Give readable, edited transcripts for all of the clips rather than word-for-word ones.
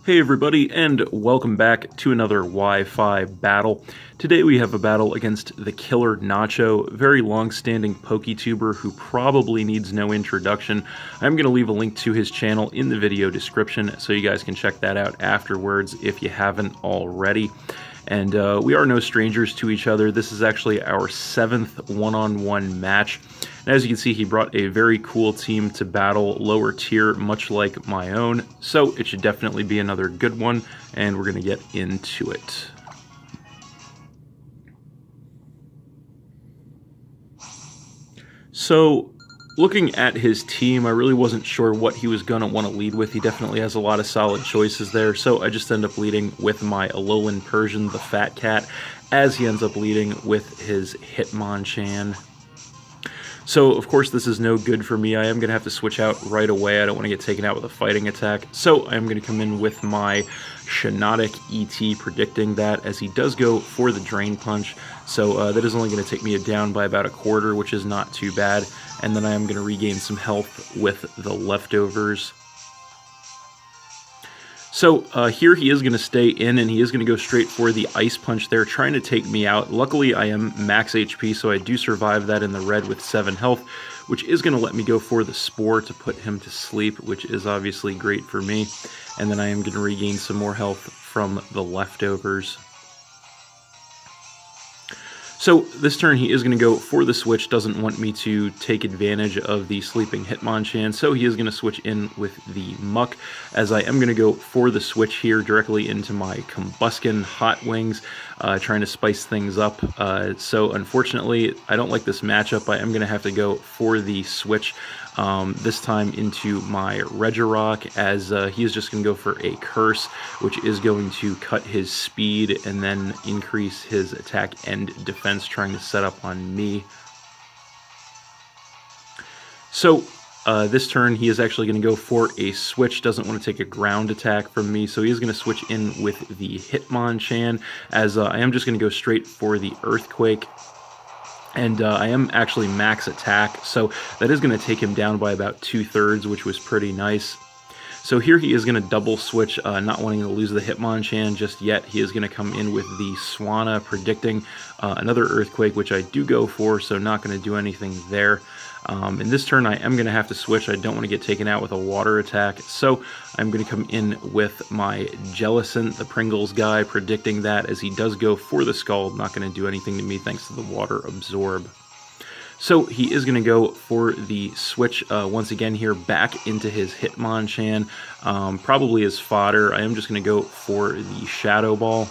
Hey everybody, and welcome back to another Wi-Fi battle. Today we have a battle against TheKillerNacho, very long-standing PokeTuber who probably needs no introduction. I'm going to leave a link to his channel in the video description so you guys can check that out afterwards if you haven't already. And we are no strangers to each other. This is actually our 7th one-on-one match. And as you can see, he brought a very cool team to battle lower tier, much like my own. So it should definitely be another good one, and we're going to get into it. So, looking at his team, I really wasn't sure what he was going to want to lead with. He definitely has a lot of solid choices there, so I just end up leading with my Alolan Persian, the Fat Cat, as he ends up leading with his Hitmonchan. So, of course, this is no good for me. I am going to have to switch out right away. I don't want to get taken out with a fighting attack. So, I'm going to come in with my Shiinotic ET, predicting that, as he does go for the Drain Punch. So, that is only going to take me down by about a quarter, which is not too bad. And then I am going to regain some health with the leftovers. So here he is going to stay in, and he is going to go straight for the Ice Punch there, trying to take me out. Luckily, I am max HP, so I do survive that in the red with 7 health, which is going to let me go for the Spore to put him to sleep, which is obviously great for me. And then I am going to regain some more health from the leftovers. So this turn he is going to go for the switch, doesn't want me to take advantage of the sleeping Hitmonchan, so he is going to switch in with the Muck, as I am going to go for the switch here directly into my Combusken Hot Wings, trying to spice things up. So unfortunately, I don't like this matchup. I am going to have to go for the switch this time into my Regirock, as he is just going to go for a Curse, which is going to cut his speed and then increase his attack and defense, trying to set up on me. So this turn he is actually going to go for a switch, doesn't want to take a ground attack from me, so he is going to switch in with the Hitmonchan, as I am just going to go straight for the Earthquake. And I am actually max attack, so that is going to take him down by about 2/3, which was pretty nice. So here he is going to double switch, not wanting to lose the Hitmonchan just yet. He is going to come in with the Swanna, predicting another Earthquake, which I do go for, so not going to do anything there. In this turn, I am going to have to switch. I don't want to get taken out with a water attack, so I'm going to come in with my Jellicent, the Pringles guy, predicting that, as he does go for the Scald, not going to do anything to me thanks to the Water Absorb. So he is going to go for the switch once again here back into his Hitmonchan, probably as fodder. I am just going to go for the Shadow Ball.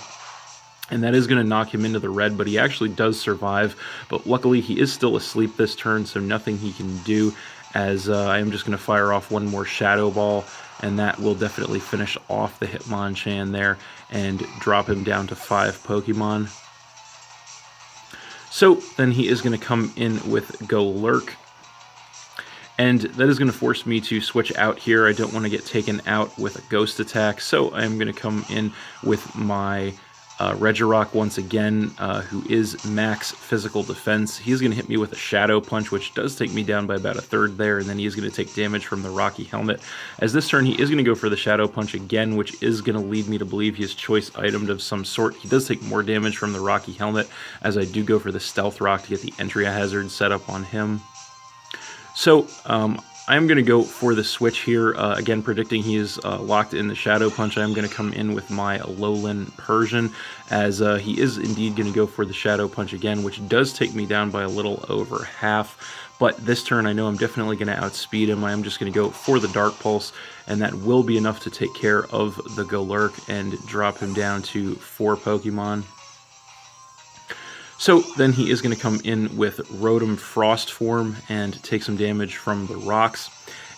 And that is going to knock him into the red, but he actually does survive. But luckily, he is still asleep this turn, so nothing he can do, as I am just going to fire off one more Shadow Ball, and that will definitely finish off the Hitmonchan there and drop him down to 5 Pokemon. So then he is going to come in with Golurk, and that is going to force me to switch out here. I don't want to get taken out with a Ghost attack, so I am going to come in with my Regirock once again, who is max physical defense. He's going to hit me with a Shadow Punch, which does take me down by about 1/3 there, and then he is going to take damage from the Rocky Helmet. As this turn, he is going to go for the Shadow Punch again, which is going to lead me to believe he is choice itemed of some sort. He does take more damage from the Rocky Helmet, as I do go for the Stealth Rock to get the entry hazard set up on him. So, I'm going to go for the switch here, again predicting he is locked in the Shadow Punch. I'm going to come in with my Alolan Persian, as he is indeed going to go for the Shadow Punch again, which does take me down by a little over half. But this turn I know I'm definitely going to outspeed him. I am just going to go for the Dark Pulse, and that will be enough to take care of the Golurk and drop him down to 4 Pokemon. So then he is going to come in with Rotom Frost form and take some damage from the rocks.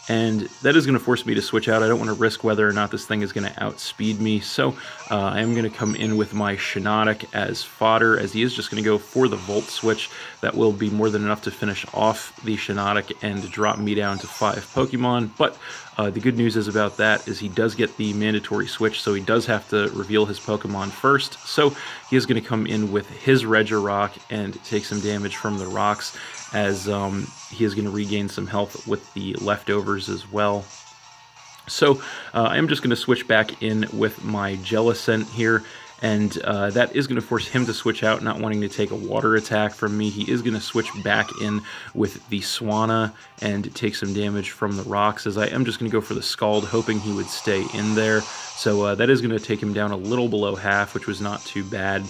And that is going to force me to switch out. I don't want to risk whether or not this thing is going to outspeed me. So I am going to come in with my Shiinotic as fodder, as he is just going to go for the Volt Switch. That will be more than enough to finish off the Shiinotic and drop me down to 5 Pokemon. But the good news is about that is he does get the mandatory switch, so he does have to reveal his Pokemon first. So he is going to come in with his Regirock and take some damage from the rocks, as he is going to regain some health with the leftovers as well. So I'm just going to switch back in with my Jellicent here, and that is going to force him to switch out, not wanting to take a water attack from me. He is going to switch back in with the Swanna and take some damage from the rocks, as I am just going to go for the Scald, hoping he would stay in there. So that is going to take him down a little below half, which was not too bad.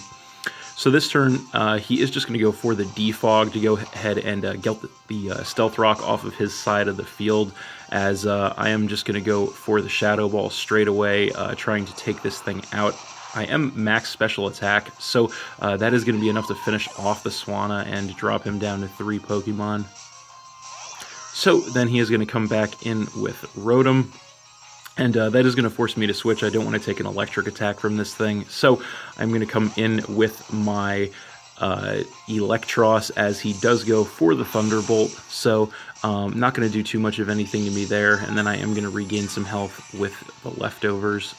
So this turn, he is just going to go for the Defog to go ahead and get the Stealth Rock off of his side of the field, as I am just going to go for the Shadow Ball straight away, trying to take this thing out. I am max special attack, so that is going to be enough to finish off the Swanna and drop him down to 3 Pokemon. So then he is going to come back in with Rotom. And that is going to force me to switch. I don't want to take an electric attack from this thing. So I'm going to come in with my Electros, as he does go for the Thunderbolt. So not going to do too much of anything to me there. And then I am going to regain some health with the Leftovers.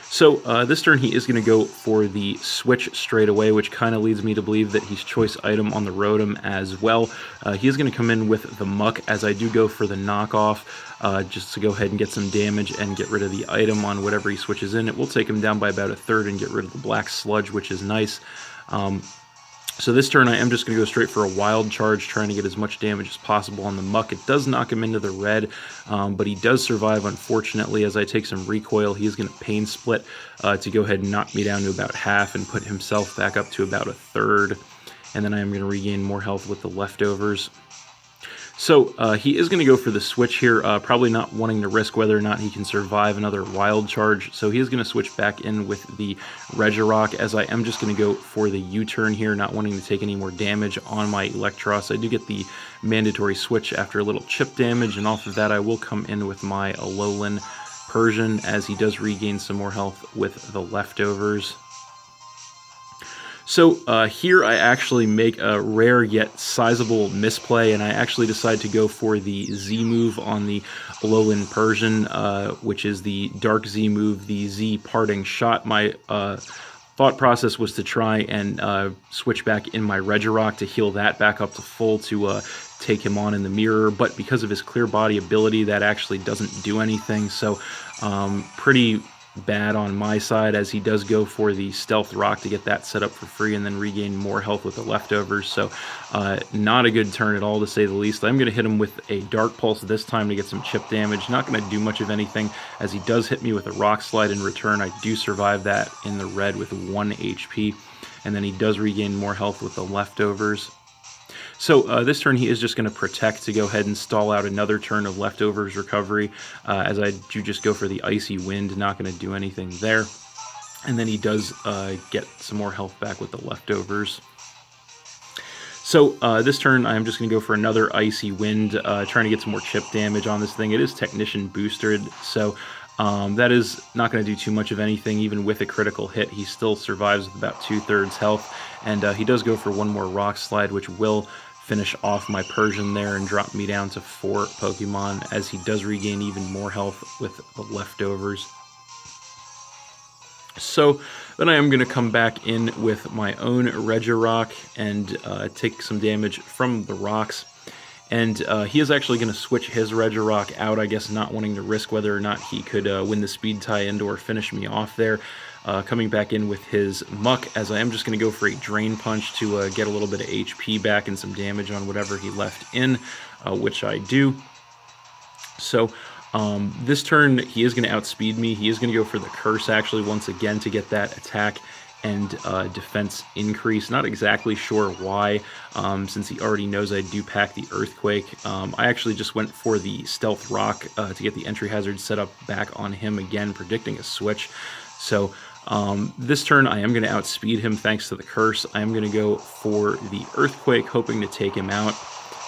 So this turn he is going to go for the switch straight away, which kind of leads me to believe that he's choice item on the Rotom as well. He is going to come in with the Muck, as I do go for the knockoff, just to go ahead and get some damage and get rid of the item on whatever he switches in. It will take him down by about a third and get rid of the Black Sludge, which is nice. So this turn I am just going to go straight for a Wild Charge, trying to get as much damage as possible on the Muck. It does knock him into the red, but he does survive, unfortunately. As I take some recoil, he is going to Pain Split to go ahead and knock me down to about half and put himself back up to about a third. And then I am going to regain more health with the Leftovers. So he is going to go for the switch here, probably not wanting to risk whether or not he can survive another Wild Charge. So he is going to switch back in with the Regirock, as I am just going to go for the U-turn here, not wanting to take any more damage on my Electros. I do get the mandatory switch after a little chip damage, and off of that I will come in with my Alolan Persian, as he does regain some more health with the Leftovers. So here I actually make a rare yet sizable misplay, and I actually decide to go for the Z move on the Alolan Persian, which is the Dark Z move, the Z Parting Shot. My thought process was to try and switch back in my Regirock to heal that back up to full to take him on in the mirror, but because of his Clear Body ability, that actually doesn't do anything. So pretty bad on my side, as he does go for the Stealth Rock to get that set up for free and then regain more health with the Leftovers. So not a good turn at all, to say the least. I'm going to hit him with a Dark Pulse this time to get some chip damage. Not going to do much of anything, as he does hit me with a Rock Slide in return. I do survive that in the red with 1 HP, and then he does regain more health with the Leftovers. So this turn he is just going to Protect to go ahead and stall out another turn of Leftovers recovery, as I do just go for the Icy Wind, not going to do anything there. And then he does get some more health back with the Leftovers. So this turn I'm just going to go for another Icy Wind, trying to get some more chip damage on this thing. It is Technician boosted, so that is not going to do too much of anything. Even with a critical hit, he still survives with about 2/3 health, and he does go for one more Rock Slide, which will finish off my Persian there and drop me down to 4 Pokemon, as he does regain even more health with the Leftovers. So then I am going to come back in with my own Regirock and take some damage from the rocks. And he is actually going to switch his Regirock out, I guess not wanting to risk whether or not he could win the speed tie and or finish me off there. Coming back in with his Muck, as I am just going to go for a Drain Punch to get a little bit of HP back and some damage on whatever he left in, which I do. So this turn he is going to outspeed me. He is going to go for the Curse actually once again to get that attack and defense increase. Not exactly sure why, since he already knows I do pack the Earthquake. I actually just went for the Stealth Rock to get the entry hazard set up back on him again, predicting a switch. So this turn I am going to outspeed him thanks to the Curse. I am going to go for the Earthquake, hoping to take him out,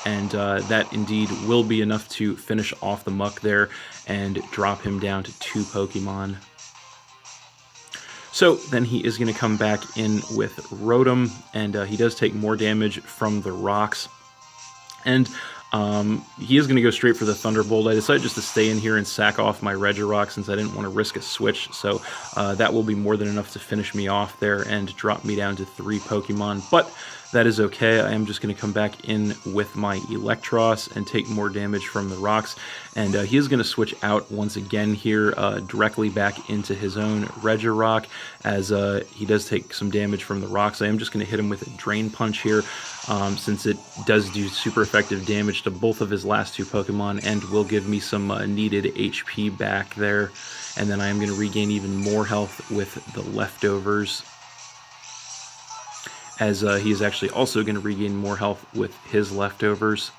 and that indeed will be enough to finish off the Muck there and drop him down to 2 Pokemon. So then he is going to come back in with Rotom, and he does take more damage from the rocks. And He is going to go straight for the Thunderbolt. I decided just to stay in here and sack off my Regirock since I didn't want to risk a switch, so that will be more than enough to finish me off there and drop me down to 3 Pokemon, but that is okay. I am just going to come back in with my Electros and take more damage from the rocks, and he is going to switch out once again here directly back into his own Regirock, as he does take some damage from the rocks. I am just going to hit him with a Drain Punch here, since it does do super effective damage to both of his last 2 Pokemon and will give me some needed HP back there. And then I am going to regain even more health with the Leftovers, as he is actually also going to regain more health with his Leftovers.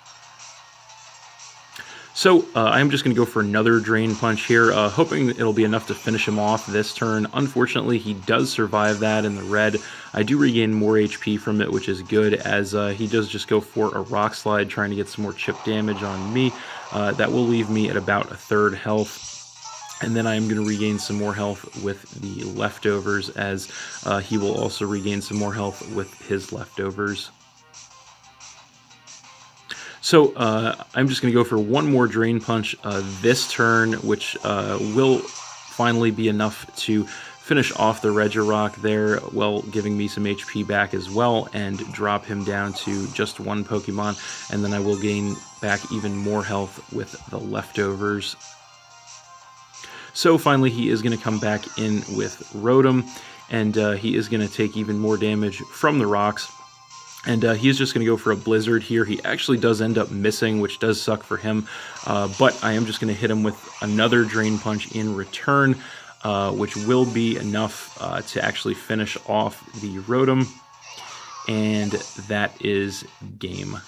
So I'm just going to go for another Drain Punch here, hoping it'll be enough to finish him off this turn. Unfortunately, he does survive that in the red. I do regain more HP from it, which is good, as he does just go for a Rock Slide, trying to get some more chip damage on me. That will leave me at about 1/3 health. And then I am going to regain some more health with the Leftovers, as he will also regain some more health with his Leftovers. So I'm just going to go for one more Drain Punch this turn, which will finally be enough to finish off the Regirock there, while giving me some HP back as well, and drop him down to just 1 Pokemon. And then I will gain back even more health with the Leftovers. So finally, he is going to come back in with Rotom, and he is going to take even more damage from the rocks. And he is just going to go for a Blizzard here. He actually does end up missing, which does suck for him. But I am just going to hit him with another Drain Punch in return, which will be enough to actually finish off the Rotom. And that is game.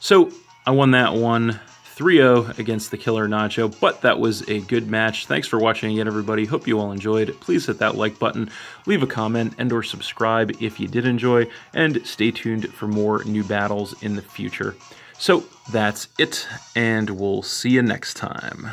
So I won that one 3-0 against TheKillerNacho, but that was a good match. Thanks for watching again, everybody. Hope you all enjoyed. Please hit that like button, leave a comment, and or subscribe if you did enjoy, and stay tuned for more new battles in the future. So that's it, and we'll see you next time.